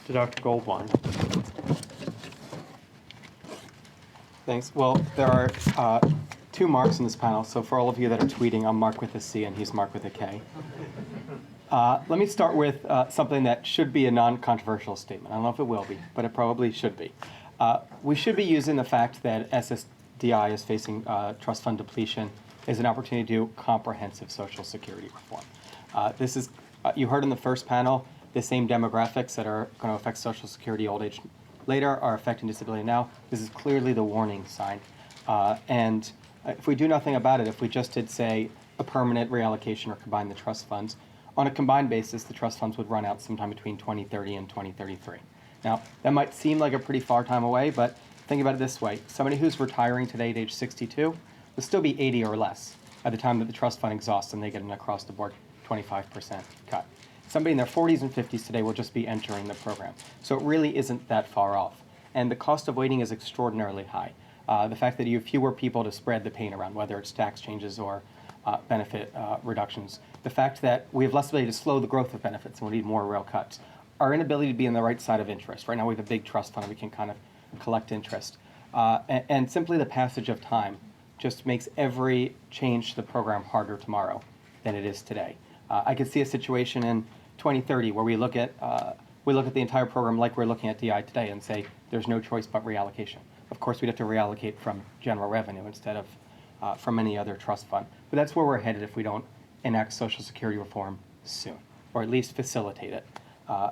to Dr. Goldwein. Thanks. Well, there are two Marcs in this panel, so for all of you that are tweeting, I'm Marc with a C and he's Marc with a K. Let me start with something that should be a non-controversial statement. I don't know if it will be, but it probably should be. We should be using the fact that SSDI is facing trust fund depletion as an opportunity to do comprehensive Social Security reform. This is, you heard in the first panel, the same demographics that are going to affect Social Security old age later are affecting disability now. This is clearly the warning sign. And if we do nothing about it, if we just did, say, a permanent reallocation or combine the trust funds, on a combined basis, the trust funds would run out sometime between 2030 and 2033. Now, that might seem like a pretty far time away, but think about it this way. Somebody who's retiring today at age 62 will still be 80 or less at the time that the trust fund exhausts and they get an across-the-board 25% cut. Somebody in their 40s and 50s today will just be entering the program. So it really isn't that far off. And the cost of waiting is extraordinarily high. The fact that you have fewer people to spread the pain around, whether it's tax changes or benefit reductions. The fact that we have less ability to slow the growth of benefits and we need more real cuts. Our inability to be on the right side of interest. Right now we have a big trust fund and we can kind of collect interest. And simply the passage of time just makes every change to the program harder tomorrow than it is today. I could see a situation in 2030 where we look at the entire program like we're looking at DI today and say there's no choice but reallocation. Of course, we'd have to reallocate from general revenue instead of from any other trust fund. But that's where we're headed if we don't enact Social Security reform soon, or at least facilitate it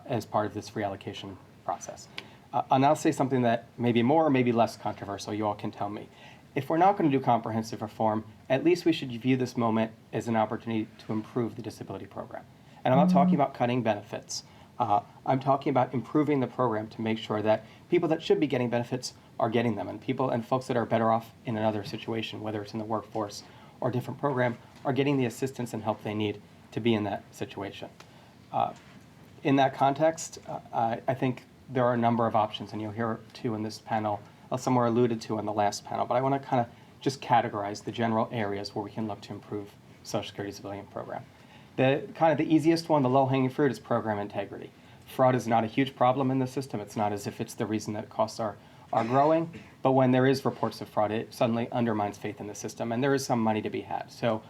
as part of this reallocation process. I'll now say something that may be more or maybe less controversial. You all can tell me. If we're not going to do comprehensive reform, at least we should view this moment as an opportunity to improve the disability program. And I'm not talking about cutting benefits. I'm talking about improving the program to make sure that people that should be getting benefits are getting them, and people and folks that are better off in another situation, whether it's in the workforce or a different program, are getting the assistance and help they need to be in that situation. In that context, I think there are a number of options, and you'll hear two in this panel, some were alluded to in the last panel, but I want to kind of just categorize the general areas where we can look to improve Social Security disability program. The kind of the easiest one, the low-hanging fruit, is program integrity. Fraud is not a huge problem in the system. It's not as if it's the reason that costs are growing, but when there is reports of fraud, it suddenly undermines faith in the system, and there is some money to be had. So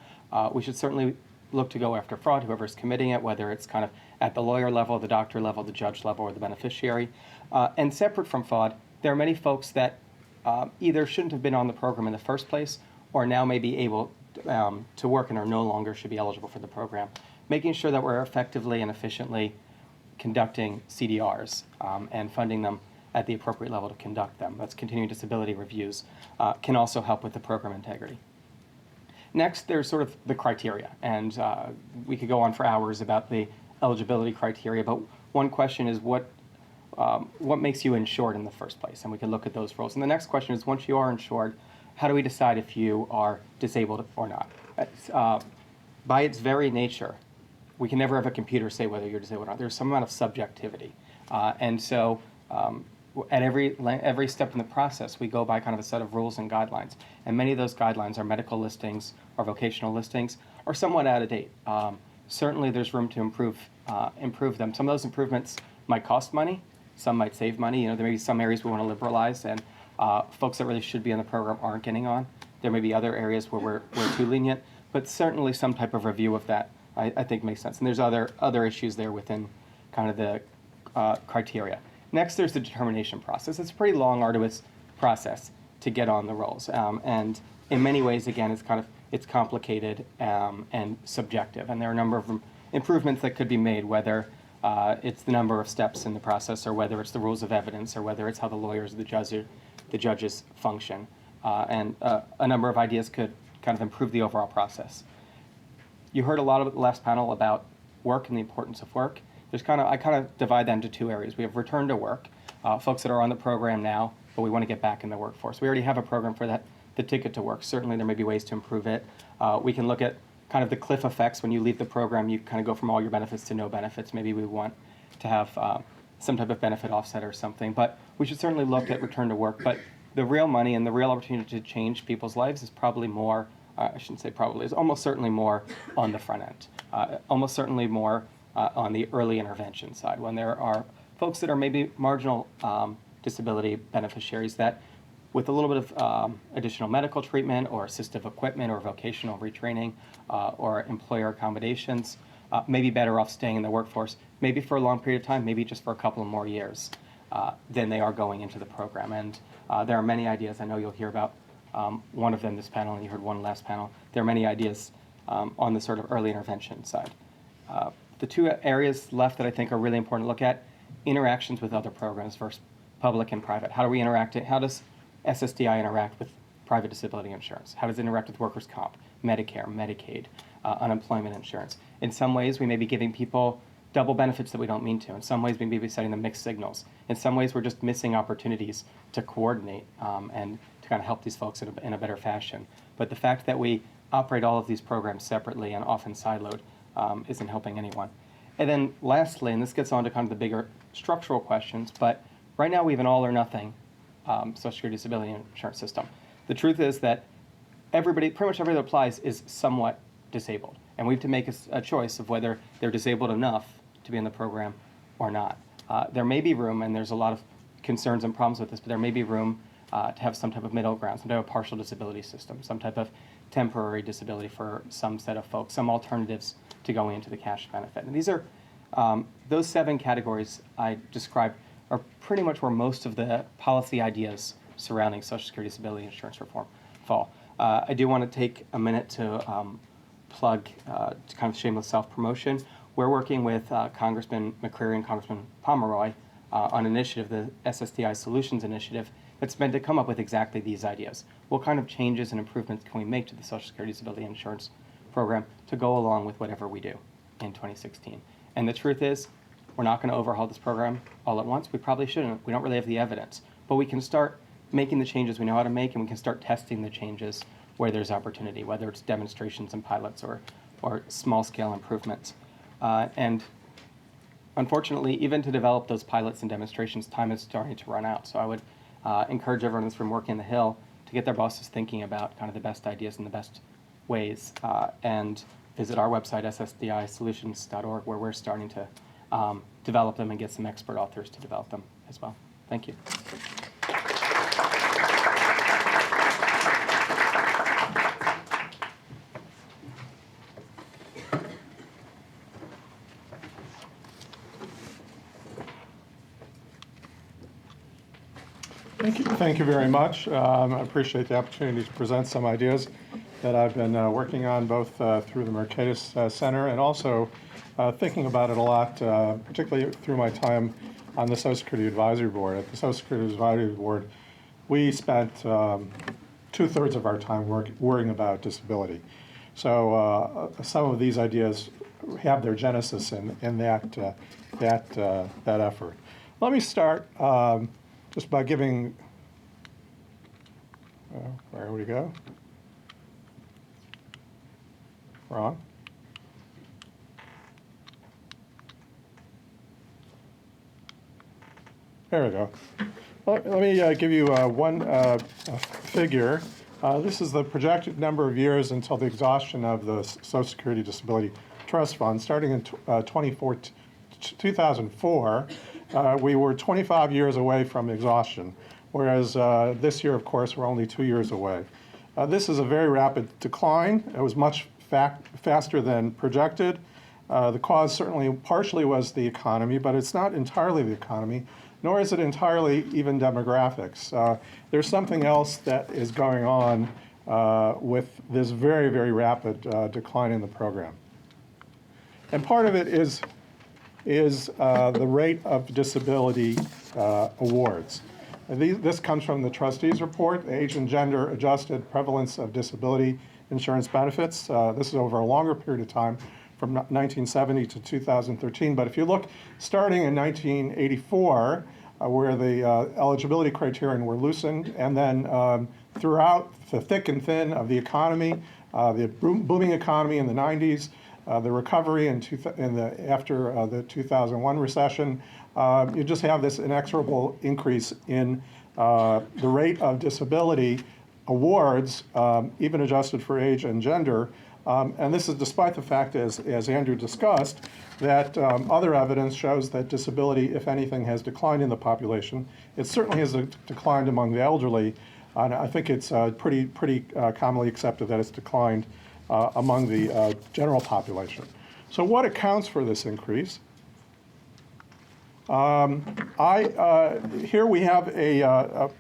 we should certainly look to go after fraud, whoever's committing it, whether it's kind of at the lawyer level, the doctor level, the judge level, or the beneficiary. And separate from fraud, there are many folks that either shouldn't have been on the program in the first place or now may be able to work and are no longer should be eligible for the program. Making sure that we're effectively and efficiently conducting CDRs and funding them at the appropriate level to conduct them. That's continuing disability reviews can also help with the program integrity. Next, there's sort of the criteria, and we could go on for hours about the eligibility criteria, but one question is what makes you insured in the first place, and we can look at those roles. And the next question is, once you are insured, how do we decide if you are disabled or not? By its very nature, we can never have a computer say whether you're disabled or not. There's some amount of subjectivity, and so at every step in the process, we go by kind of a set of rules and guidelines, and many of those guidelines are medical listings or vocational listings or somewhat out of date. Certainly, there's room to improve them. Some of those improvements might cost money. Some might save money. You know, there may be some areas we want to liberalize, and folks that really should be on the program aren't getting on. There may be other areas where we're too lenient, but certainly some type of review of that I think makes sense. And there's other issues there within kind of the criteria. Next, there's the determination process. It's a pretty long, arduous process to get on the rolls, and in many ways, again, it's complicated and subjective. And there are a number of improvements that could be made, whether it's the number of steps in the process, or whether it's the rules of evidence, or whether it's how the lawyers, the judges function. And a number of ideas could kind of improve the overall process. You heard a lot of the last panel about work and the importance of work. I kind of divide that into two areas. We have return to work, folks that are on the program now, but we want to get back in the workforce. We already have a program for that, the ticket to work. Certainly there may be ways to improve it. We can look at kind of the cliff effects. When you leave the program, you kind of go from all your benefits to no benefits. Maybe we want to have some type of benefit offset or something. But we should certainly look at return to work. But the real money and the real opportunity to change people's lives is probably more, I shouldn't say probably, is almost certainly more on the front end. Almost certainly more on the early intervention side, when there are folks that are maybe marginal disability beneficiaries that with a little bit of additional medical treatment or assistive equipment or vocational retraining or employer accommodations may be better off staying in the workforce, maybe for a long period of time, maybe just for a couple of more years than they are going into the program. And there are many ideas. I know you'll hear about one of them this panel, and you heard one last panel. There are many ideas on the sort of early intervention side. The two areas left that I think are really important to look at, interactions with other programs versus public and private. How do we interact? How does SSDI interact with private disability insurance? How does it interact with workers' comp, Medicare, Medicaid, unemployment insurance? In some ways, we may be giving people double benefits that we don't mean to. In some ways, we may be setting them mixed signals. In some ways, we're just missing opportunities to coordinate and to kind of help these folks in a better fashion. But the fact that we operate all of these programs separately and often siloed isn't helping anyone. And then lastly, and this gets on to kind of the bigger structural questions, but right now we have an all or nothing Social Security disability insurance system. The truth is that everybody, pretty much everybody that applies is somewhat disabled. And we have to make a choice of whether they're disabled enough to be in the program or not. There may be room, and there's a lot of concerns and problems with this, but there may be room to have some type of middle ground, some type of partial disability system, some type of temporary disability for some set of folks, some alternatives to going into the cash benefit. And these are, those 7 categories I described are pretty much where most of the policy ideas surrounding Social Security disability insurance reform fall. I do want to take a minute to plug kind of shameless self-promotion. We're working with Congressman McCreary and Congressman Pomeroy on an initiative, the SSDI Solutions Initiative, that's meant to come up with exactly these ideas. What kind of changes and improvements can we make to the Social Security disability insurance program to go along with whatever we do in 2016? And the truth is, we're not going to overhaul this program all at once. We probably shouldn't. We don't really have the evidence. But we can start making the changes we know how to make, and we can start testing the changes where there's opportunity, whether it's demonstrations and pilots or small-scale improvements. And unfortunately, even to develop those pilots and demonstrations, time is starting to run out. So I would encourage everyone in this room working the Hill to get their bosses thinking about kind of the best ideas and the best ways, and visit our website, ssdisolutions.org, where we're starting to develop them and get some expert authors to develop them as well. Thank you. Thank you very much. I appreciate the opportunity to present some ideas that I've been working on both through the Mercatus Center and also thinking about it a lot, particularly through my time on the Social Security Advisory Board. At the Social Security Advisory Board, we spent 2/3 of our time worrying about disability. So some of these ideas have their genesis in that effort. Let me start just by giving, where would we go? Wrong. There we go. Well, let me give you one figure. This is the projected number of years until the exhaustion of the Social Security Disability Trust Fund. Starting in 2004, we were 25 years away from exhaustion, whereas this year, of course, we're only 2 years away. This is a very rapid decline. It was much faster than projected. The cause certainly partially was the economy, but it's not entirely the economy, nor is it entirely even demographics. There's something else that is going on with this very, very rapid decline in the program. And part of it is the rate of disability awards. This comes from the trustees report, Age and Gender Adjusted Prevalence of Disability Insurance Benefits. This is over a longer period of time, from 1970 to 2013. But if you look, starting in 1984, where the eligibility criterion were loosened, and then throughout the thick and thin of the economy, the booming economy in the 90s, the recovery after the 2001 recession, you just have this inexorable increase in the rate of disability awards, even adjusted for age and gender, And this is despite the fact, as Andrew discussed, that other evidence shows that disability, if anything, has declined in the population. It certainly has declined among the elderly, and I think it's pretty commonly accepted that it's declined among the general population. So what accounts for this increase? Here we have a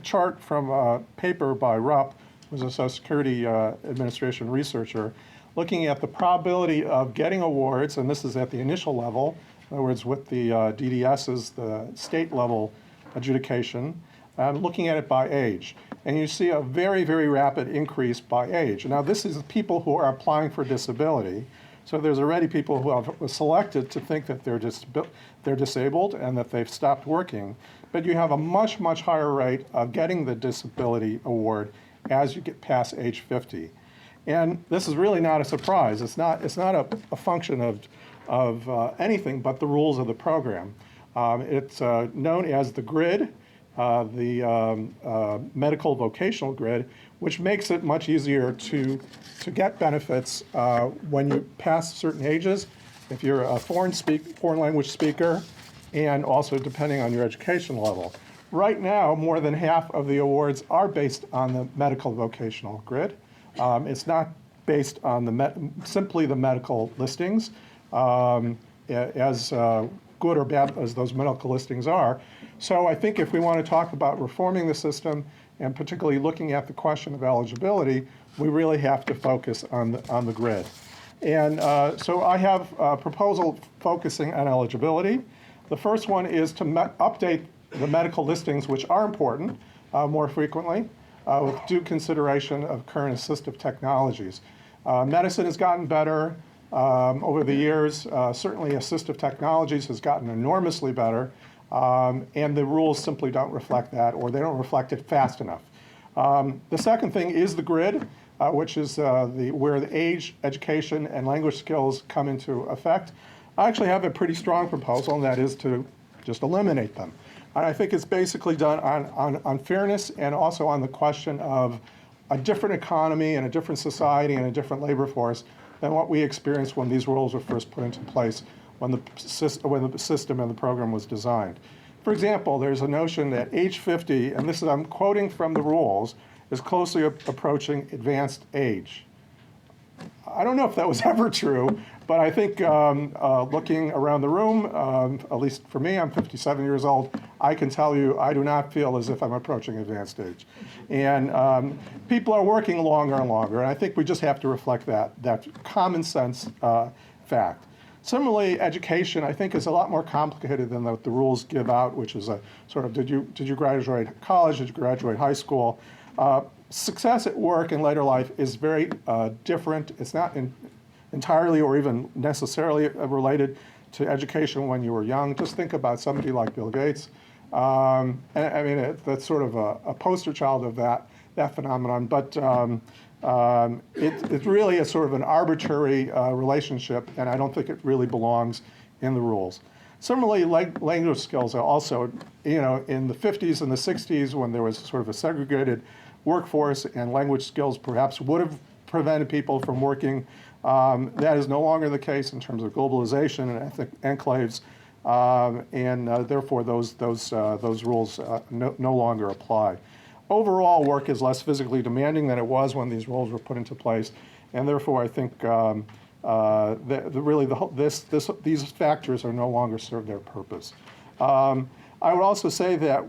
chart from a paper by Rupp, who's a Social Security Administration researcher, looking at the probability of getting awards, and this is at the initial level, in other words, with the DDSs, the state level adjudication, looking at it by age. And you see a very, very rapid increase by age. Now, this is people who are applying for disability. So there's already people who have selected to think that they're disabled and that they've stopped working. But you have a much, much higher rate of getting the disability award as you get past age 50. And this is really not a surprise. It's not a function of anything but the rules of the program. It's known as the grid, the medical vocational grid, which makes it much easier to get benefits when you pass certain ages, if you're a foreign language speaker, and also depending on your education level. Right now, more than half of the awards are based on the medical vocational grid. It's not based on simply the medical listings, as good or bad as those medical listings are. So I think if we want to talk about reforming the system, and particularly looking at the question of eligibility, we really have to focus on the grid. And so I have a proposal focusing on eligibility. The first one is to update the medical listings, which are important, more frequently, with due consideration of current assistive technologies. Medicine has gotten better over the years. Certainly assistive technologies has gotten enormously better, and the rules simply don't reflect that, or they don't reflect it fast enough. The second thing is the grid, which is where the age, education, and language skills come into effect. I actually have a pretty strong proposal, and that is to just eliminate them. And I think it's basically done on fairness and also on the question of a different economy and a different society and a different labor force than what we experienced when these rules were first put into place, when the system and the program was designed. For example, there's a notion that age 50, and this is, I'm quoting from the rules, is closely approaching advanced age. I don't know if that was ever true, but I think looking around the room, at least for me, I'm 57 years old, I can tell you I do not feel as if I'm approaching advanced age. And people are working longer and longer, and I think we just have to reflect that common sense fact. Similarly, education, I think, is a lot more complicated than the rules give out, which is a sort of, did you graduate college, did you graduate high school? Success at work in later life is very different. It's not entirely or even necessarily related to education when you were young. Just think about somebody like Bill Gates. And I mean, that's sort of a poster child of that phenomenon. But it really is sort of an arbitrary relationship, and I don't think it really belongs in the rules. Similarly, language skills are also, in the 50s and the 60s, when there was sort of a segregated workforce and language skills perhaps would have prevented people from working. That is no longer the case in terms of globalization and ethnic enclaves, and therefore those rules no longer apply. Overall, work is less physically demanding than it was when these rules were put into place, and therefore I think these factors are no longer serve their purpose. I would also say that,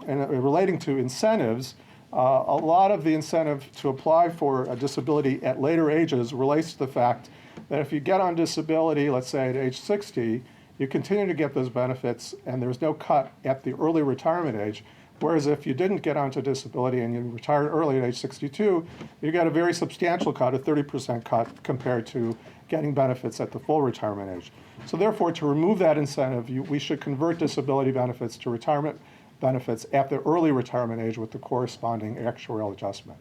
relating to incentives, a lot of the incentive to apply for a disability at later ages relates to the fact that if you get on disability, let's say at age 60, you continue to get those benefits and there's no cut at the early retirement age. Whereas if you didn't get onto disability and you retired early at age 62, you get a very substantial cut, a 30% cut, compared to getting benefits at the full retirement age. So therefore, to remove that incentive, we should convert disability benefits to retirement benefits at the early retirement age with the corresponding actuarial adjustment.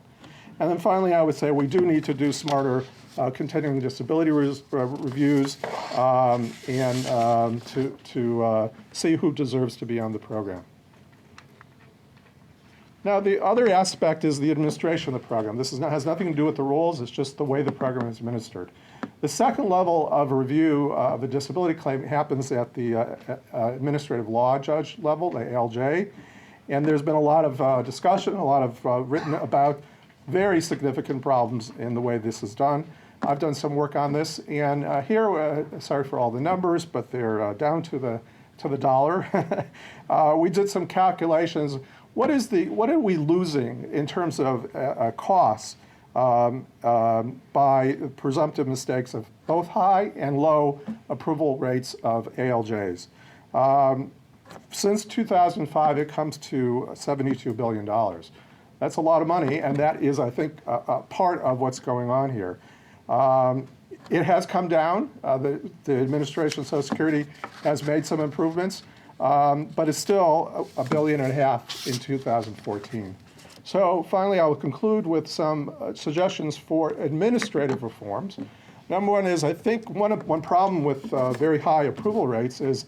And then finally, I would say we do need to do smarter continuing disability reviews and to see who deserves to be on the program. Now, the other aspect is the administration of the program. This has nothing to do with the rules, it's just the way the program is administered. The second level of review of a disability claim happens at the administrative law judge level, the ALJ, and there's been a lot of discussion, a lot of written about very significant problems in the way this is done. I've done some work on this, and here, sorry for all the numbers, but they're down to the dollar. We did some calculations. What are we losing in terms of costs by presumptive mistakes of both high and low approval rates of ALJs? Since 2005, it comes to $72 billion. That's a lot of money, and that is, I think, a part of what's going on here. It has come down. The administration of Social Security has made some improvements, but it's still $1.5 billion in 2014. So finally, I will conclude with some suggestions for administrative reforms. Number one is, I think one problem with very high approval rates is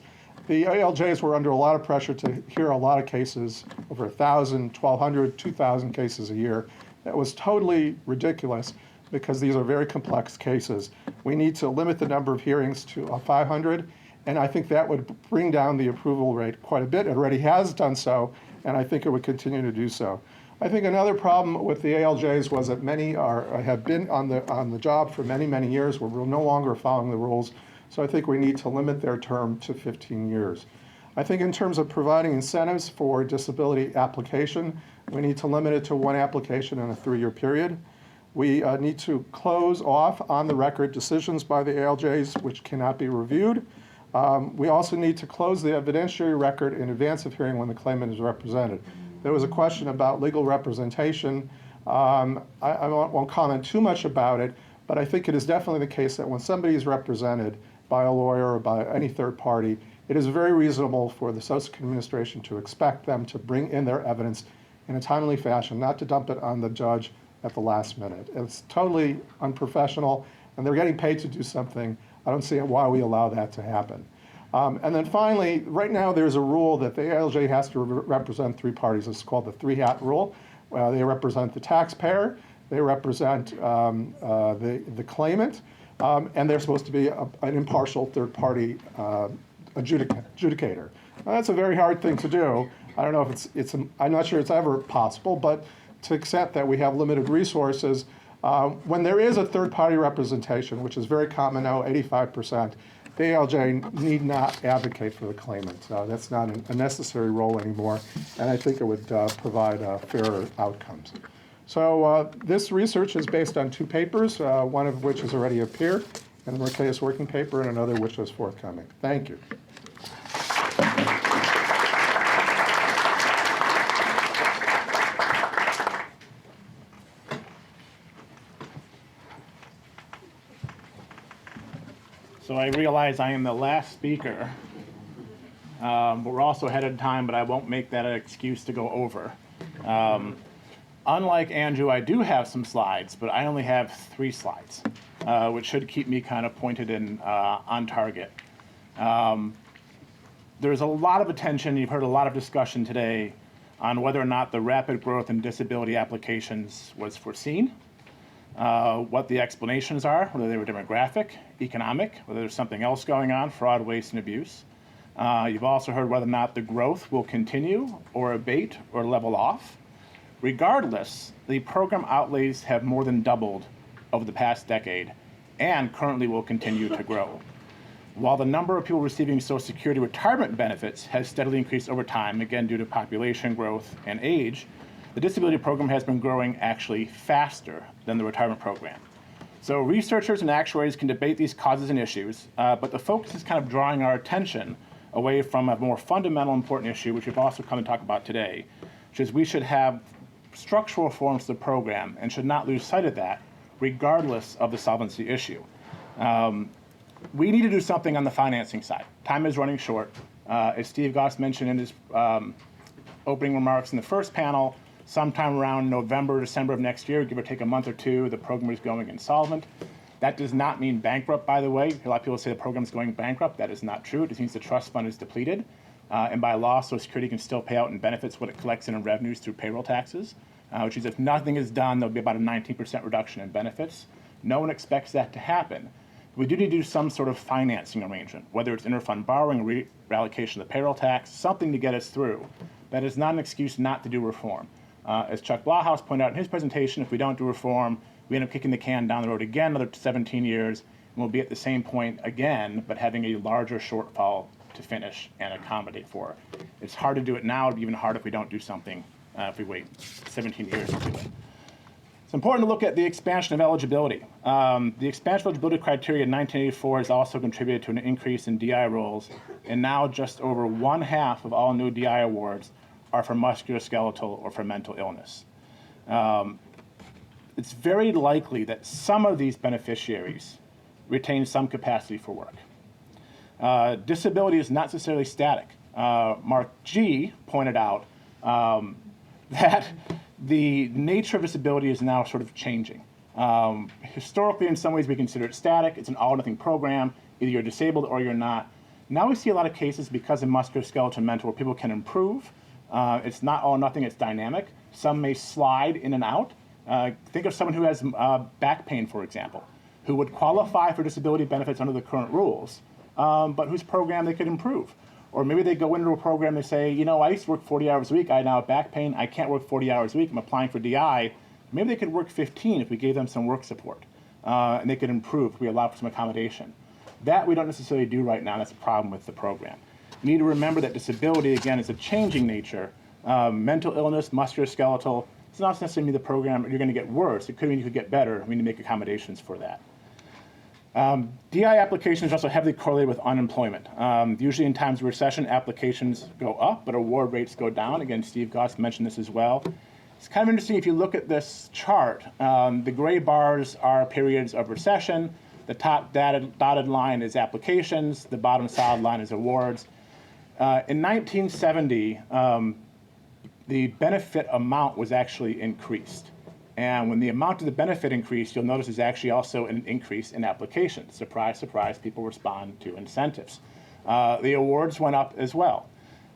the ALJs were under a lot of pressure to hear a lot of cases, over 1,000, 1,200, 2,000 cases a year. That was totally ridiculous because these are very complex cases. We need to limit the number of hearings to 500, and I think that would bring down the approval rate quite a bit. It already has done so, and I think it would continue to do so. I think another problem with the ALJs was that many have been on the job for many, many years. We're no longer following the rules. So I think we need to limit their term to 15 years. I think in terms of providing incentives for disability application, we need to limit it to one application in a 3-year period. We need to close off on the record decisions by the ALJs which cannot be reviewed. We also need to close the evidentiary record in advance of hearing when the claimant is represented. There was a question about legal representation. I won't comment too much about it, but I think it is definitely the case that when somebody is represented by a lawyer or by any third party, it is very reasonable for the Social Security Administration to expect them to bring in their evidence in a timely fashion, not to dump it on the judge at the last minute. It's totally unprofessional, and they're getting paid to do something. I don't see why we allow that to happen. And then finally, right now there's a rule that the ALJ has to represent 3 parties. It's called the 3-hat rule. They represent the taxpayer, they represent the claimant, and they're supposed to be an impartial third-party adjudicator. Now, that's a very hard thing to do. I don't know if I'm not sure it's ever possible, but to accept that we have limited resources, when there is a third-party representation, which is very common now, 85%, the ALJ need not advocate for the claimant. That's not a necessary role anymore, and I think it would provide fairer outcomes. So this research is based on 2 papers, one of which has already appeared, and the Mercatus working paper, and another which is forthcoming. Thank you. So I realize I am the last speaker, but we're also ahead of time, but I won't make that an excuse to go over. Unlike Andrew, I do have some slides, but I only have 3 slides, which should keep me kind of pointed and on target. There's a lot of attention, you've heard a lot of discussion today on whether or not the rapid growth in disability applications was foreseen, what the explanations are, whether they were demographic, economic, whether there's something else going on, fraud, waste, and abuse. You've also heard whether or not the growth will continue or abate or level off. Regardless, the program outlays have more than doubled over the past decade and currently will continue to grow. While the number of people receiving Social Security retirement benefits has steadily increased over time, again due to population growth and age, the disability program has been growing actually faster than the retirement program. So researchers and actuaries can debate these causes and issues, but the focus is kind of drawing our attention away from a more fundamental important issue, which we've also come to talk about today, which is we should have structural reforms to the program and should not lose sight of that, regardless of the solvency issue. We need to do something on the financing side. Time is running short. As Steve Goss mentioned in his opening remarks in the first panel, sometime around November, December of next year, give or take a month or 2, the program is going insolvent. That does not mean bankrupt, by the way. A lot of people say the program is going bankrupt. That is not true. It just means the trust fund is depleted. And by law, Social Security can still pay out in benefits what it collects in revenues through payroll taxes, which is if nothing is done, there'll be about a 19% reduction in benefits. No one expects that to happen. We do need to do some sort of financing arrangement, whether it's interfund borrowing, reallocation of the payroll tax, something to get us through. That is not an excuse not to do reform. As Chuck Blauhaus pointed out in his presentation, if we don't do reform, we end up kicking the can down the road again another 17 years, and we'll be at the same point again, but having a larger shortfall to finish and accommodate for. It's hard to do it now. It'll be even harder if we don't do something, if we wait 17 years to do it. It's important to look at the expansion of eligibility. The expansion of eligibility criteria in 1984 has also contributed to an increase in DI roles, and now just over 1/2 of all new DI awards are for musculoskeletal or for mental illness. It's very likely that some of these beneficiaries retain some capacity for work. Disability is not necessarily static. Marc G. pointed out that the nature of disability is now sort of changing. Historically, in some ways, we consider it static. It's an all-or-nothing program. Either you're disabled or you're not. Now we see a lot of cases because of musculoskeletal and mental where people can improve. It's not all or nothing, it's dynamic. Some may slide in and out. Think of someone who has back pain, for example, who would qualify for disability benefits under the current rules, but whose program they could improve. Or maybe they go into a program, they say, you know, I used to work 40 hours a week, I now have back pain, I can't work 40 hours a week, I'm applying for DI. Maybe they could work 15 if we gave them some work support, and they could improve if we allow for some accommodation. That we don't necessarily do right now, that's a problem with the program. You need to remember that disability, again, is a changing nature. Mental illness, musculoskeletal, it's not necessarily mean the program you're going to get worse. It could mean you could get better. We need to make accommodations for that. DI applications are also heavily correlated with unemployment. Usually in times of recession, applications go up, but award rates go down. Again, Steve Goss mentioned this as well. It's kind of interesting if you look at this chart. The gray bars are periods of recession. The top dotted line is applications. The bottom solid line is awards. In 1970, the benefit amount was actually increased. And when the amount of the benefit increased, you'll notice there's actually also an increase in applications. Surprise, surprise, people respond to incentives. The awards went up as well.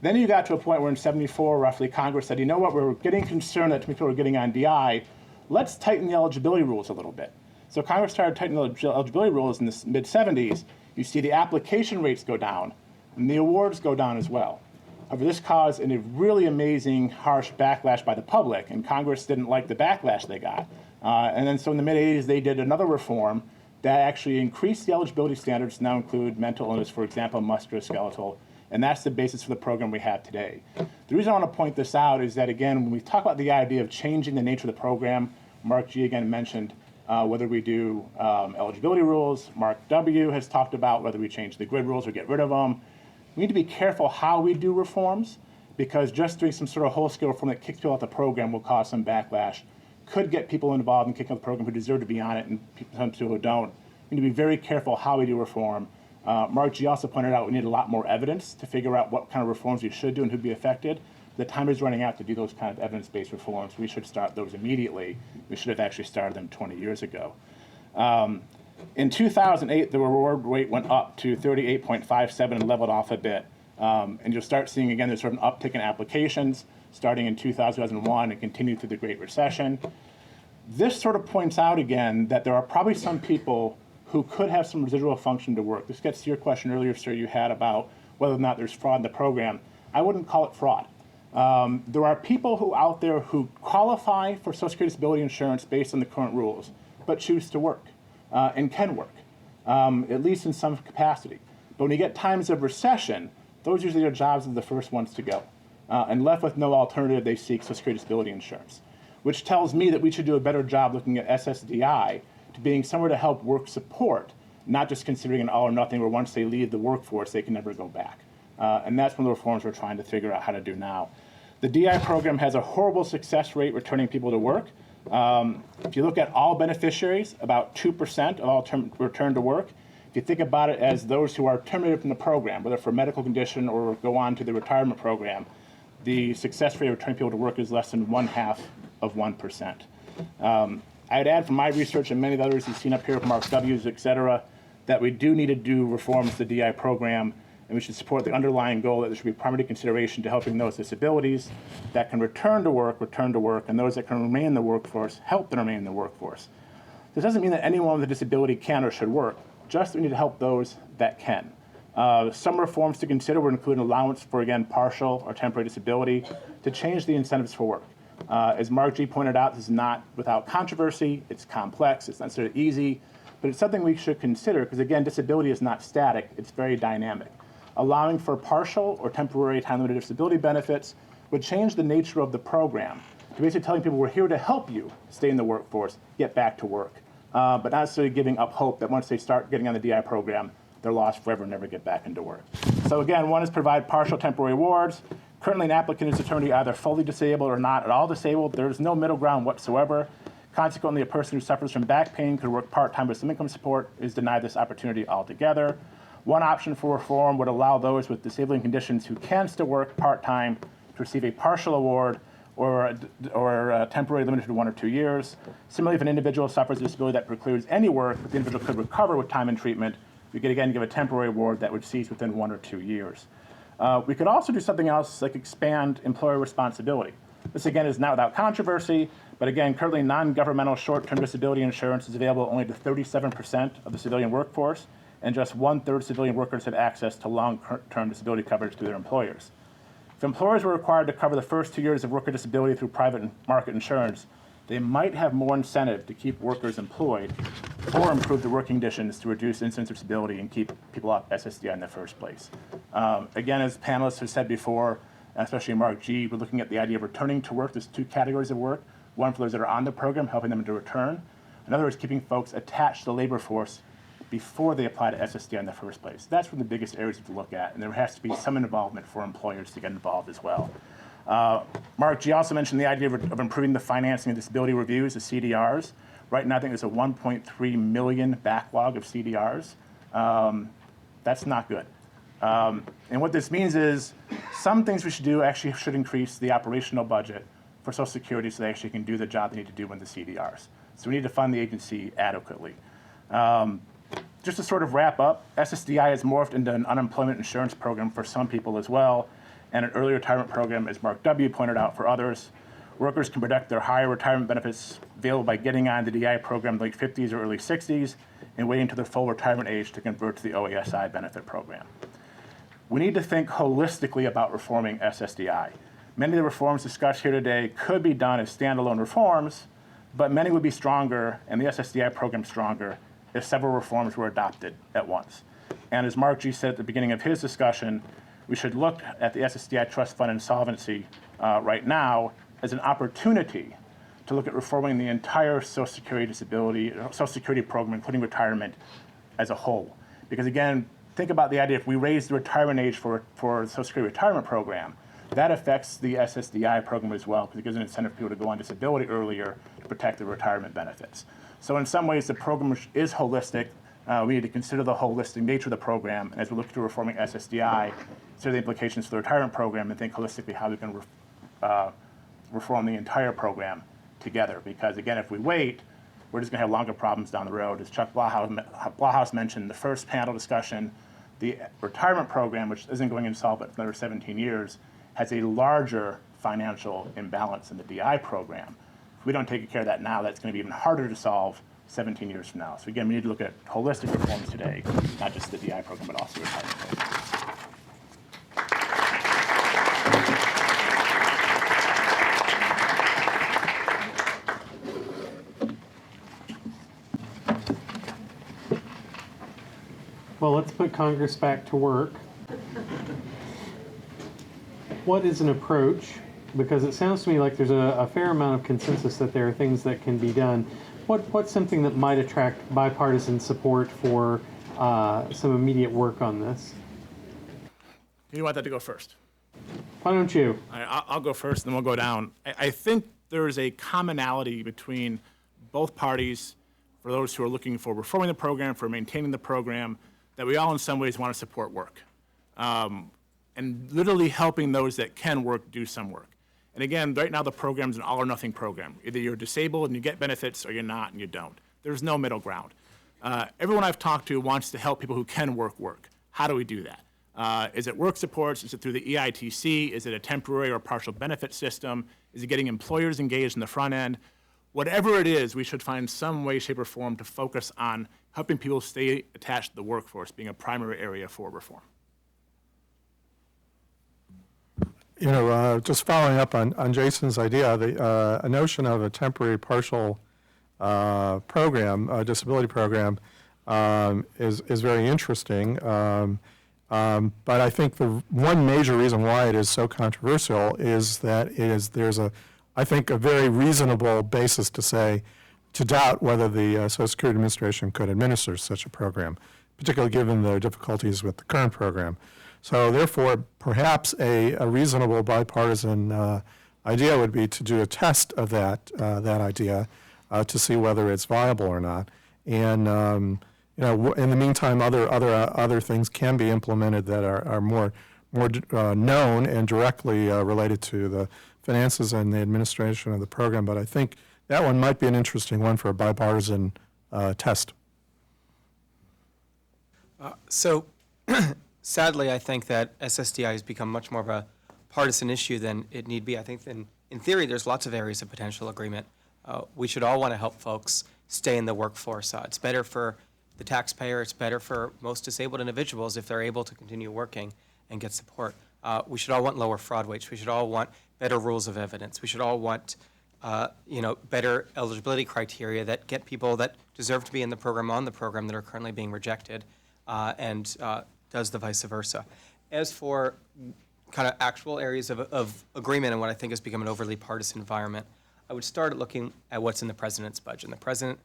Then you got to a point where in 74, roughly, Congress said, you know what, we're getting concerned that people are getting on DI. Let's tighten the eligibility rules a little bit. So Congress started tightening the eligibility rules in the mid-70s. You see the application rates go down, and the awards go down as well. However, this caused a really amazing, harsh backlash by the public, and Congress didn't like the backlash they got. And then so in the mid-80s, they did another reform that actually increased the eligibility standards to now include mental illness, for example, musculoskeletal, and that's the basis for the program we have today. The reason I want to point this out is that, again, when we talk about the idea of changing the nature of the program, Marc G. again mentioned whether we do eligibility rules. Mark W. has talked about whether we change the grid rules or get rid of them. We need to be careful how we do reforms, because just doing some sort of whole-scale reform that kicks people out the program will cause some backlash, could get people involved in kicking out the program who deserve to be on it, and some people who don't. We need to be very careful how we do reform. Marc G. also pointed out we need a lot more evidence to figure out what kind of reforms we should do and who'd be affected. The time is running out to do those kind of evidence-based reforms. We should start those immediately. We should have actually started them 20 years ago. In 2008, the reward rate went up to 38.57 and leveled off a bit. And you'll start seeing, again, there's sort of an uptick in applications starting in 2001 and continued through the Great Recession. This sort of points out, again, that there are probably some people who could have some residual function to work. This gets to your question earlier, sir, you had about whether or not there's fraud in the program. I wouldn't call it fraud. There are people who out there who qualify for Social Security disability insurance based on the current rules, but choose to work and can work, at least in some capacity. But when you get times of recession, those usually are jobs that are the first ones to go. And left with no alternative, they seek Social Security disability insurance, which tells me that we should do a better job looking at SSDI to being somewhere to help work support, not just considering an all or nothing where once they leave the workforce, they can never go back. And that's one of the reforms we're trying to figure out how to do now. The DI program has a horrible success rate returning people to work. If you look at all beneficiaries, about 2% of all return to work. If you think about it as those who are terminated from the program, whether for medical condition or go on to the retirement program, the success rate of returning people to work is less than 0.5%. I'd add from my research and many of the others you've seen up here from Mark W's, et cetera, that we do need to do reforms to the DI program. and we should support the underlying goal that there should be primary consideration to helping those with disabilities that can return to work, and those that can remain in the workforce, help them remain in the workforce. This doesn't mean that anyone with a disability can or should work, just we need to help those that can. Some reforms to consider would include an allowance for, again, partial or temporary disability to change the incentives for work. As Marc G. pointed out, this is not without controversy. It's complex. It's not necessarily easy, but it's something we should consider because, again, disability is not static. It's very dynamic. Allowing for partial or temporary time-limited disability benefits would change the nature of the program to basically telling people we're here to help you stay in the workforce, get back to work, but not necessarily giving up hope that once they start getting on the DI program, they're lost forever and never get back into work. So again, one is provide partial temporary awards. Currently, an applicant is determined to be either fully disabled or not at all disabled. There's no middle ground whatsoever. Consequently, a person who suffers from back pain could work part-time with some income support is denied this opportunity altogether. One option for reform would allow those with disabling conditions who can still work part-time to receive a partial award or a temporary limited to 1 or 2 years. Similarly, if an individual suffers a disability that precludes any work, but the individual could recover with time and treatment, we could again give a temporary award that would cease within 1 or 2 years. We could also do something else like expand employer responsibility. This again is not without controversy, but again, currently non-governmental short-term disability insurance is available only to 37% of the civilian workforce, and just 1/3 of civilian workers have access to long-term disability coverage through their employers. If employers were required to cover the first 2 years of worker disability through private market insurance, they might have more incentive to keep workers employed or improve the working conditions to reduce incidence of disability and keep people off SSDI in the first place. Again, as panelists have said before, especially Marc G., we're looking at the idea of returning to work. There's 2 categories of work. One for those that are on the program, helping them to return. Another is keeping folks attached to the labor force before they apply to SSDI in the first place. That's one of the biggest areas to look at, and there has to be some involvement for employers to get involved as well. Marc G. also mentioned the idea of improving the financing of disability reviews, the CDRs. Right now, I think there's a 1.3 million backlog of CDRs. That's not good. And what this means is some things we should do actually should increase the operational budget for Social Security so they actually can do the job they need to do in the CDRs. So we need to fund the agency adequately. Just to sort of wrap up, SSDI has morphed into an unemployment insurance program for some people as well, and an early retirement program, as Marc W. pointed out, for others. Workers can protect their higher retirement benefits available by getting on the DI program in the late 50s or early 60s and waiting until their full retirement age to convert to the OASI benefit program. We need to think holistically about reforming SSDI. Many of the reforms discussed here today could be done as standalone reforms, but many would be stronger, and the SSDI program stronger, if several reforms were adopted at once. And as Marc G. said at the beginning of his discussion, we should look at the SSDI trust fund insolvency right now as an opportunity to look at reforming the entire Social Security program, including retirement as a whole. Because again, think about the idea, if we raise the retirement age for the Social Security retirement program, that affects the SSDI program as well, because it gives an incentive for people to go on disability earlier to protect their retirement benefits. So in some ways, the program is holistic. We need to consider the holistic nature of the program, and as we look to reforming SSDI, consider the implications for the retirement program, and think holistically how we can reform the entire program together. Because again, if we wait, we're just going to have longer problems down the road. As Chuck Blauhaus mentioned in the first panel discussion, the retirement program, which isn't going insolvent for another 17 years, has a larger financial imbalance than the DI program. If we don't take care of that now, that's going to be even harder to solve 17 years from now. So again, we need to look at holistic reforms today, not just the DI program, but also the retirement program. Well, let's put Congress back to work. What is an approach? Because it sounds to me like there's a fair amount of consensus that there are things that can be done. What's something that might attract bipartisan support for some immediate work on this? You want that to go first? Why don't you? I'll go first, and then we'll go down. I think there is a commonality between both parties for those who are looking for reforming the program, for maintaining the program, that we all in some ways want to support work. And literally helping those that can work do some work. And again, right now the program is an all or nothing program. Either you're disabled and you get benefits, or you're not and you don't. There's no middle ground. Everyone I've talked to wants to help people who can work. How do we do that? Is it work supports? Is it through the EITC? Is it a temporary or partial benefit system? Is it getting employers engaged in the front end? Whatever it is, we should find some way, shape, or form to focus on helping people stay attached to the workforce, being a primary area for reform. Just following up on Jason's idea, a notion of a temporary partial program, disability program, is very interesting. But I think the one major reason why it is so controversial is that there's I think, a very reasonable basis to doubt whether the Social Security Administration could administer such a program, particularly given the difficulties with the current program. So therefore, perhaps a reasonable bipartisan idea would be to do a test of that idea to see whether it's viable or not. And in the meantime, other things can be implemented that are more known and directly related to the finances and the administration of the program. But I think that one might be an interesting one for a bipartisan test. So sadly, I think that SSDI has become much more of a partisan issue than it need be. I think in theory, there's lots of areas of potential agreement. We should all want to help folks stay in the workforce. It's better for the taxpayer. It's better for most disabled individuals if they're able to continue working and get support. We should all want lower fraud rates. We should all want better rules of evidence. We should all want better eligibility criteria that get people that deserve to be in the program on the program that are currently being rejected, and does the vice versa. As for kind of actual areas of agreement and what I think has become an overly partisan environment, I would start looking at what's in the president's budget. And the president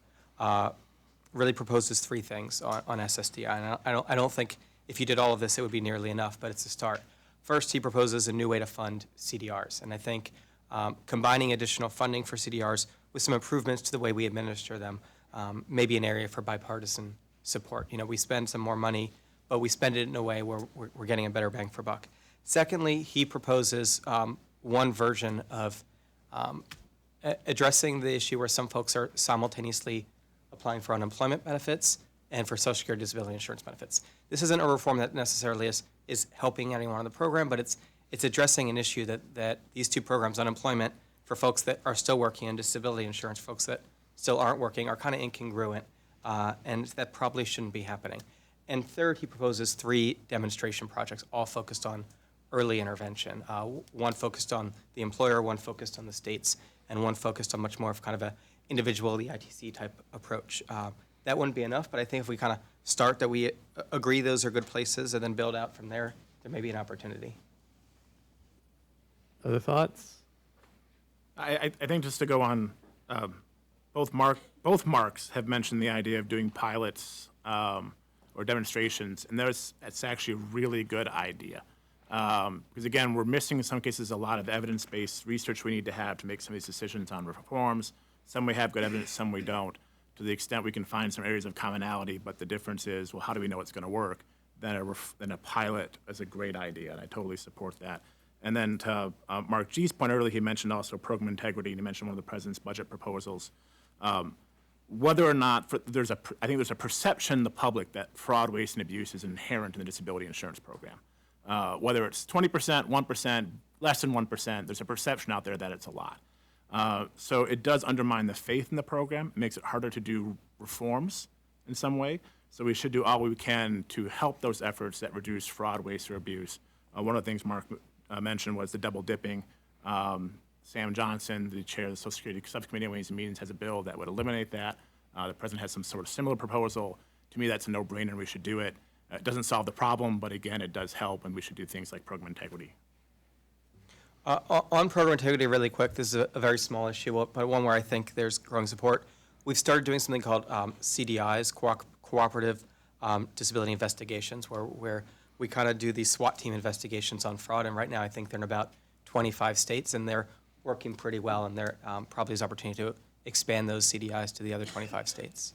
really proposes three things on SSDI. And I don't think if you did all of this, it would be nearly enough, but it's a start. First, he proposes a new way to fund CDRs. And I think combining additional funding for CDRs with some improvements to the way we administer them may be an area for bipartisan support. We spend some more money, but we spend it in a way where we're getting a better bang for buck. Secondly, he proposes one version of addressing the issue where some folks are simultaneously applying for unemployment benefits and for Social Security disability insurance benefits. This isn't a reform that necessarily is helping anyone on the program, but it's addressing an issue that these two programs, unemployment for folks that are still working and disability insurance for folks that still aren't working, are kind of incongruent, and that probably shouldn't be happening. And third, he proposes three demonstration projects, all focused on early intervention. One focused on the employer, one focused on the states, and one focused on much more of kind of a individual EITC type approach. That wouldn't be enough, but I think if we kind of start that we agree those are good places and then build out from there, there may be an opportunity. Other thoughts? I think just to go on, both Marcs have mentioned the idea of doing pilots or demonstrations, and it's actually a really good idea. Because again, we're missing in some cases a lot of evidence-based research we need to have to make some of these decisions on reforms. Some we have good evidence, some we don't. To the extent we can find some areas of commonality, but the difference is, well, how do we know it's going to work? Then a pilot is a great idea, and I totally support that. And then to Mark G's point earlier, he mentioned also program integrity, and he mentioned one of the president's budget proposals. Whether or not I think there's a perception in the public that fraud, waste, and abuse is inherent in the disability insurance program. Whether it's 20%, 1%, less than 1%, there's a perception out there that it's a lot. So it does undermine the faith in the program. It makes it harder to do reforms in some way. So we should do all we can to help those efforts that reduce fraud, waste, or abuse. One of the things Marc mentioned was the double dipping. Sam Johnson, the chair of the Social Security Subcommittee on Ways and Means, has a bill that would eliminate that. The president has some sort of similar proposal. To me, that's a no-brainer. We should do it. It doesn't solve the problem, but again, it does help, and we should do things like program integrity. On program integrity, really quick, this is a very small issue, but one where I think there's growing support. We've started doing something called CDIs, cooperative disability investigations, where we kind of do these SWAT team investigations on fraud, and right now I think they're in about 25 states, and they're working pretty well, and there probably is opportunity to expand those CDIs to the other 25 states.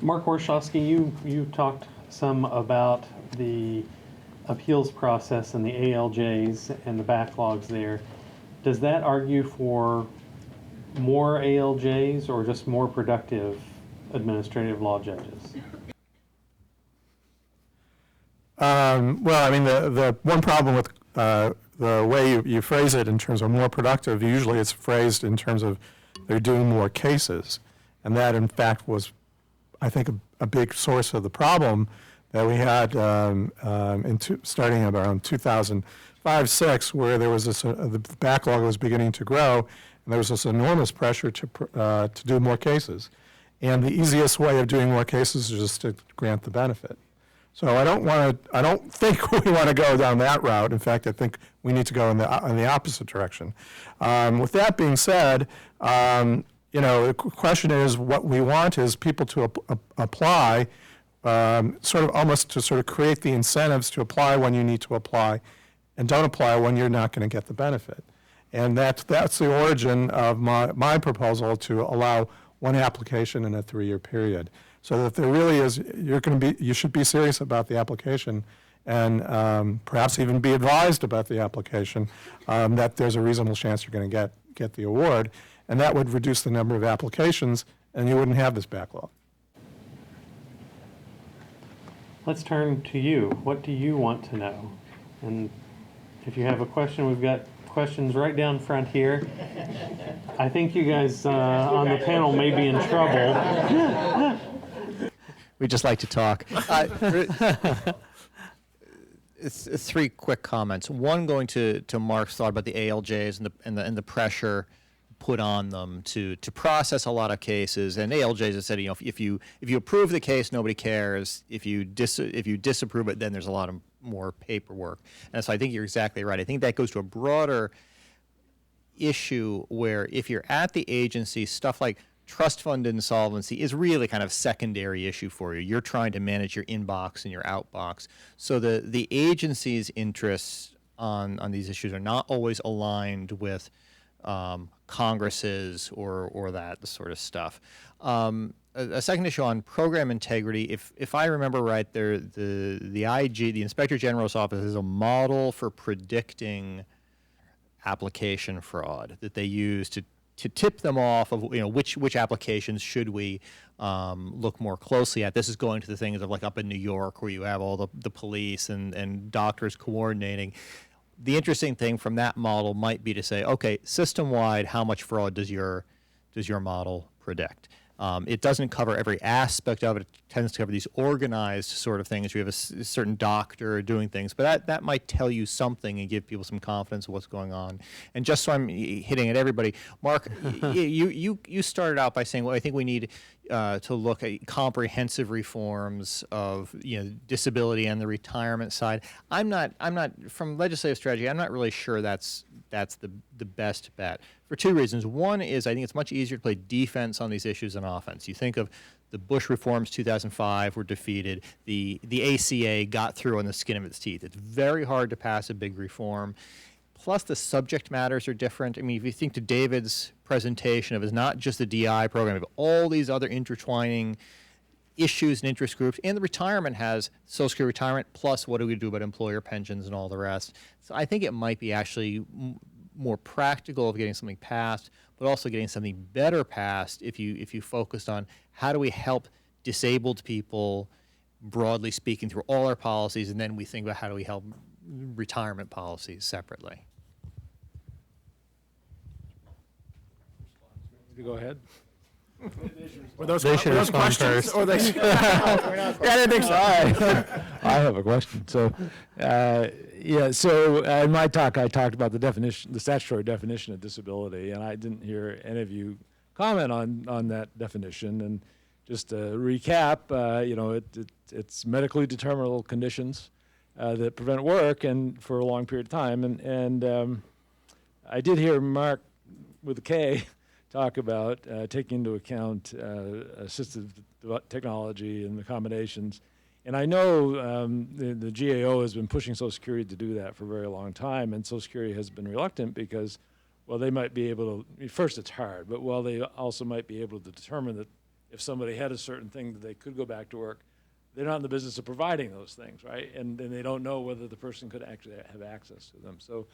Marc Warshawsky, you talked some about the appeals process and the ALJs and the backlogs there. Does that argue for more ALJs or just more productive administrative law judges? Well, I mean, the one problem with the way you phrase it in terms of more productive, usually it's phrased in terms of they're doing more cases. And that, in fact, was, I think, a big source of the problem that we had starting around 2005-06, where there was this, the backlog was beginning to grow, and there was this enormous pressure to do more cases. And the easiest way of doing more cases is just to grant the benefit. So I don't think we want to go down that route. In fact, I think we need to go in the opposite direction. With that being said, the question is, what we want is people to apply, sort of almost to sort of create the incentives to apply when you need to apply, and don't apply when you're not going to get the benefit. And that's the origin of my proposal to allow one application in a 3-year period. So that there really is, you should be serious about the application, and perhaps even be advised about the application, that there's a reasonable chance you're going to get the award, and that would reduce the number of applications, and you wouldn't have this backlog. Let's turn to you. What do you want to know? And if you have a question, we've got questions right down front here. I think you guys on the panel may be in trouble. We just like to talk. It's 3 quick comments. One, going to Marc's thought about the ALJs and the pressure put on them to process a lot of cases. And ALJs have said, if you approve the case, nobody cares. If you disapprove it, then there's a lot of more paperwork. And so I think you're exactly right. I think that goes to a broader issue where if you're at the agency, stuff like trust fund insolvency is really kind of secondary issue for you. You're trying to manage your inbox and your outbox. So the agency's interests on these issues are not always aligned with Congress's or that sort of stuff. A second issue on program integrity. If I remember right, the IG, the Inspector General's office, is a model for predicting application fraud that they use to tip them off of which applications should we look more closely at. This is going to the things of like up in New York where you have all the police and doctors coordinating. The interesting thing from that model might be to say, okay, system-wide, how much fraud does your model predict? It doesn't cover every aspect of it. It tends to cover these organized sort of things. We have a certain doctor doing things, but that might tell you something and give people some confidence of what's going on. And just so I'm hitting at everybody, Marc, you started out by saying, well, I think we need to look at comprehensive reforms of disability and the retirement side. I'm not from legislative strategy. I'm not really sure that's the best bet for 2 reasons. One is I think it's much easier to play defense on these issues than offense. You think of the Bush reforms 2005 were defeated. The ACA got through on the skin of its teeth. It's very hard to pass a big reform. Plus the subject matters are different. I mean, if you think to David's presentation of it's not just the DI program, but all these other intertwining issues and interest groups, and the retirement has Social Security retirement, plus what do we do about employer pensions and all the rest. So I think it might be actually more practical of getting something passed, but also getting something better passed if you focused on how do we help disabled people, broadly speaking, through all our policies, and then we think about how do we help retirement policies separately. Go ahead. They should respond first. Or they I didn't think so. I have a question. So, So in my talk, I talked about the statutory definition of disability, and I didn't hear any of you comment on that definition. And just to recap, it's medically determinable conditions that prevent work and for a long period of time. And I did hear Marc with a K talk about taking into account assistive technology and accommodations. And I know the GAO has been pushing Social Security to do that for a very long time, and Social Security has been reluctant because, well, they might be able to, first it's hard, but they also might be able to determine that if somebody had a certain thing that they could go back to work, they're not in the business of providing those things, right? And they don't know whether the person could actually have access to them. So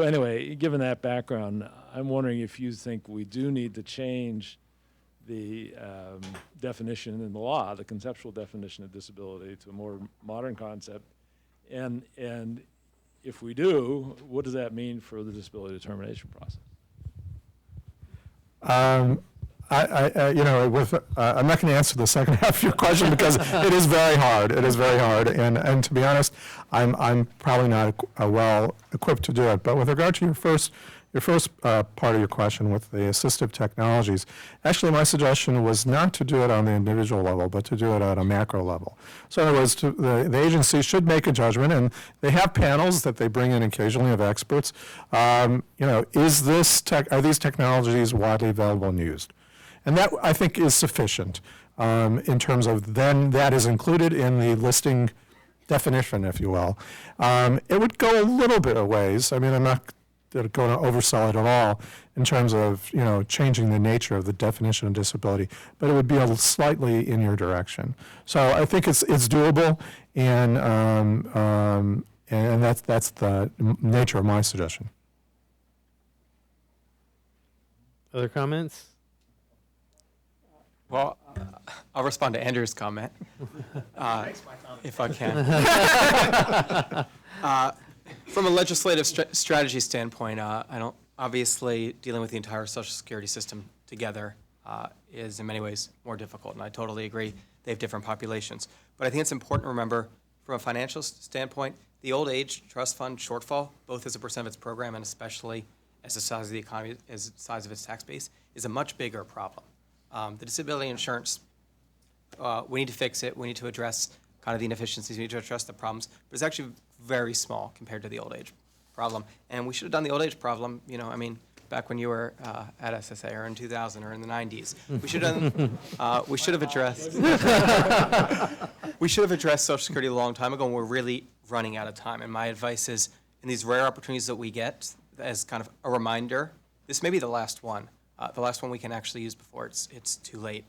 anyway, given that background, I'm wondering if you think we do need to change the definition in the law, the conceptual definition of disability, to a more modern concept, And if we do, what does that mean for the disability determination process? I'm not going to answer the second half of your question because it is very hard. It is very hard, and to be honest, I'm probably not well equipped to do it. But with regard to your first part of your question with the assistive technologies, actually my suggestion was not to do it on the individual level, but to do it at a macro level. So in other words, the agency should make a judgment, and they have panels that they bring in occasionally of experts. Are these technologies widely available and used? And that, I think, is sufficient in terms of then that is included in the listing definition, if you will. It would go a little bit of ways. I mean, I'm not going to oversell it at all in terms of, changing the nature of the definition of disability, but it would be slightly in your direction. So I think it's doable, and that's the nature of my suggestion. Other comments? Well, I'll respond to Andrew's comment, if I can. From a legislative strategy standpoint, obviously dealing with the entire Social Security system together is in many ways more difficult, and I totally agree. They have different populations. But I think it's important to remember, from a financial standpoint, the old age trust fund shortfall, both as a percent of its program and especially as the size of the economy, as the size of its tax base, is a much bigger problem. The disability insurance, we need to fix it. We need to address kind of the inefficiencies. We need to address the problems. But it's actually very small compared to the old age problem. And we should have done the old age problem, back when you were at SSA or in 2000 or in the 90s. We should have addressed we should have addressed Social Security a long time ago, and we're really running out of time. And my advice is, in these rare opportunities that we get, as kind of a reminder, this may be the last one. The last one we can actually use before it's too late.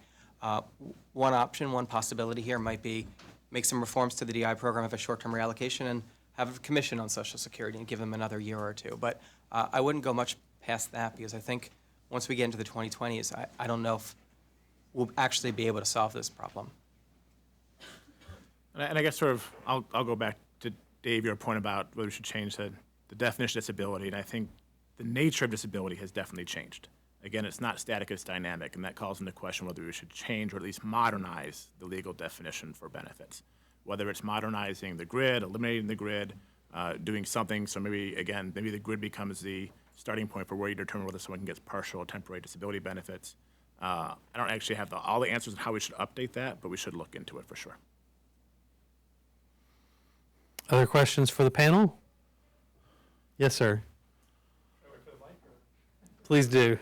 One option, one possibility here might be make some reforms to the DI program, have a short-term reallocation, and have a commission on Social Security and give them another year or two. But I wouldn't go much past that, because I think once we get into the 2020s, I don't know if we'll actually be able to solve this problem. And I guess I'll go back to Dave, your point about whether we should change the definition of disability, and I think the nature of disability has definitely changed. Again, it's not static, it's dynamic, and that calls into question whether we should change or at least modernize the legal definition for benefits. Whether it's modernizing the grid, eliminating the grid, doing something, so maybe the grid becomes the starting point for where you determine whether someone gets partial or temporary disability benefits. I don't actually have all the answers on how we should update that, but we should look into it for sure. Other questions for the panel? Yes, sir. Please do.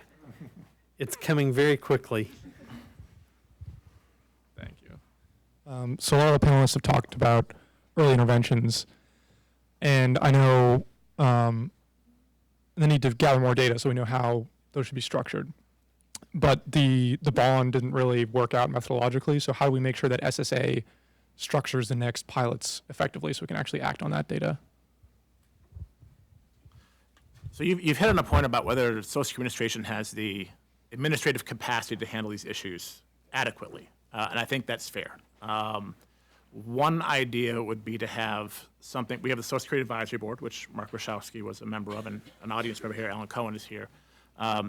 It's coming very quickly. Thank you. So a lot of the panelists have talked about early interventions, and I know the need to gather more data so we know how those should be structured. But the bond didn't really work out methodologically, so how do we make sure that SSA structures the next pilots effectively so we can actually act on that data? So you've hit on a point about whether Social Security Administration has the administrative capacity to handle these issues adequately, and I think that's fair. One idea would be to have something. We have the Social Security Advisory Board, which Marc Warshawsky was a member of, and an audience member here, Alan Cohen, is here.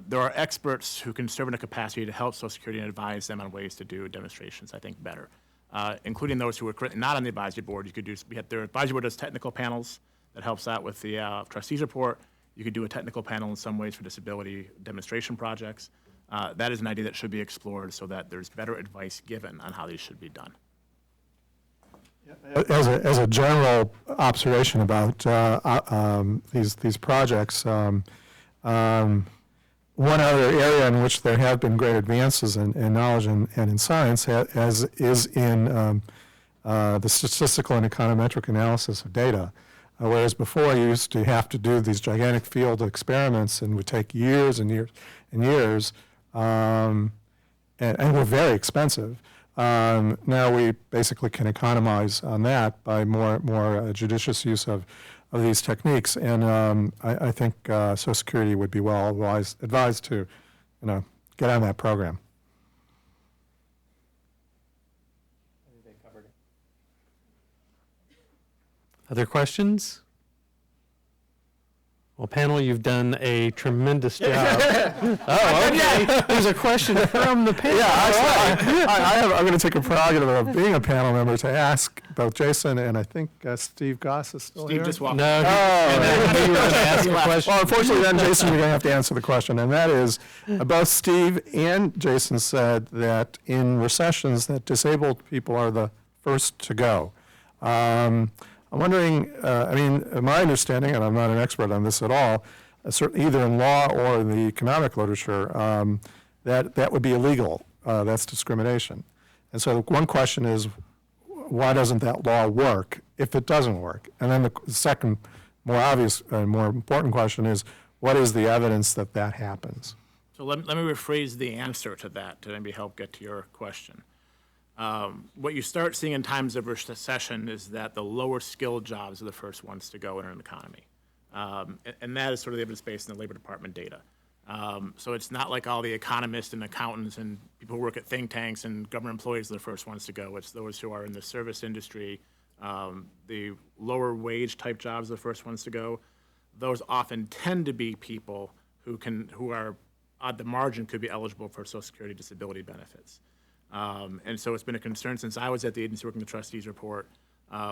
There are experts who can serve in a capacity to help Social Security and advise them on ways to do demonstrations, I think, better, including those who are currently not on the advisory board. You could do. Their advisory board does technical panels that helps out with the trustees report. You could do a technical panel in some ways for disability demonstration projects. That is an idea that should be explored so that there's better advice given on how these should be done. As a general observation about these projects, one other area in which there have been great advances in knowledge and in science is in the statistical and econometric analysis of data. Whereas before you used to have to do these gigantic field experiments and would take years and years and years, and were very expensive. Now we basically can economize on that by more judicious use of these techniques, and I think Social Security would be well advised to, get on that program. Other questions? Well, panel, you've done a tremendous job. Oh, okay. There's a question from the panel. I'm going to take a prerogative of being a panel member to ask both Jason and I think Steve Goss is still here. Steve just walked. No, you were going to ask a question. Well, unfortunately, then, Jason, you're going to have to answer the question, and that is, both Steve and Jason said that in recessions, that disabled people are the first to go. I'm wondering, my understanding, and I'm not an expert on this at all, certainly either in law or in the economic literature, that would be illegal. That's discrimination. And so one question is, why doesn't that law work if it doesn't work? And then the second, more obvious and more important question is, what is the evidence that that happens? So let me rephrase the answer to that to maybe help get to your question. What you start seeing in times of recession is that the lower skilled jobs are the first ones to go in an economy. And that is sort of the evidence based in the Labor Department data. So it's not like all the economists and accountants and people who work at think tanks and government employees are the first ones to go. It's those who are in the service industry, the lower wage type jobs are the first ones to go. Those often tend to be people who are at the margin could be eligible for Social Security disability benefits. And so it's been a concern since I was at the agency working the trustees report,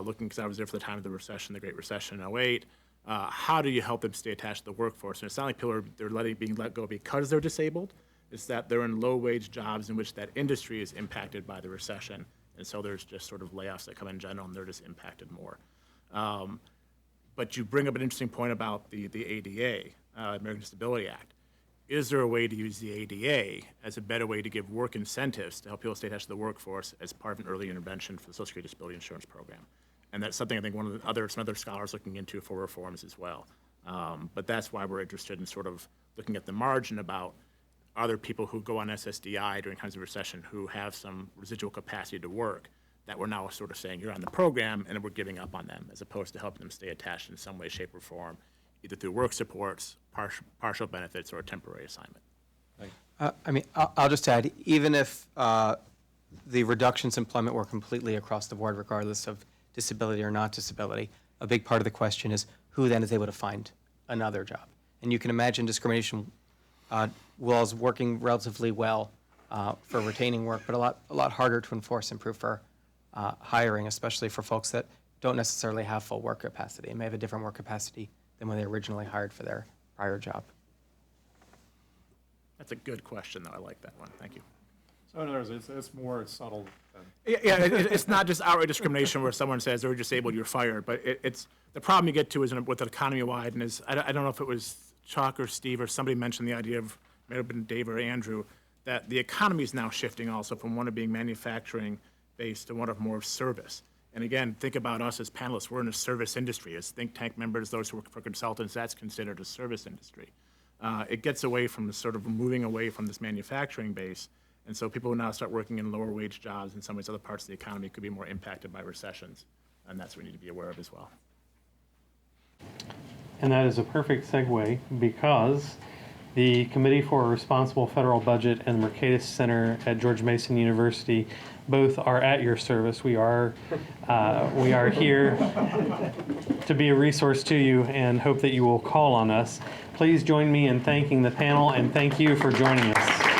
looking because I was there for the time of the recession, the Great Recession in 08. How do you help them stay attached to the workforce? And it's not like people are being let go because they're disabled. It's that they're in low-wage jobs in which that industry is impacted by the recession. And so there's just sort of layoffs that come in general, and they're just impacted more. But you bring up an interesting point about the ADA, American Disability Act. Is there a way to use the ADA as a better way to give work incentives to help people stay attached to the workforce as part of an early intervention for the Social Security Disability Insurance Program? And that's something I think some other scholars looking into for reforms as well. But that's why we're interested in sort of looking at the margin about other people who go on SSDI during times of recession who have some residual capacity to work that we're now sort of saying you're on the program and we're giving up on them as opposed to helping them stay attached in some way, shape, or form, either through work supports, partial benefits, or a temporary assignment. I'll just add, even if the reductions in employment were completely across the board, regardless of disability or not disability, a big part of the question is who then is able to find another job. And you can imagine discrimination was working relatively well for retaining work, but a lot harder to enforce and prove for hiring, especially for folks that don't necessarily have full work capacity and may have a different work capacity than when they originally hired for their prior job. That's a good question, though. I like that one. Thank you. So in other words, it's more subtle than... It's not just outright discrimination where someone says they're disabled, you're fired, but it's the problem you get to is with the economy-wide, and is I don't know if it was Chuck or Steve or somebody mentioned the idea of, may have been Dave or Andrew, that the economy is now shifting also from one of being manufacturing-based to one of more service. And again, think about us as panelists. We're in a service industry. As think tank members, those who work for consultants, that's considered a service industry. It gets away from sort of moving away from this manufacturing base. And so people who now start working in lower wage jobs in some ways other parts of the economy could be more impacted by recessions. And that's what we need to be aware of as well. And that is a perfect segue because the Committee for a Responsible Federal Budget and the Mercatus Center at George Mason University both are at your service. We are here to be a resource to you and hope that you will call on us. Please join me in thanking the panel and thank you for joining us.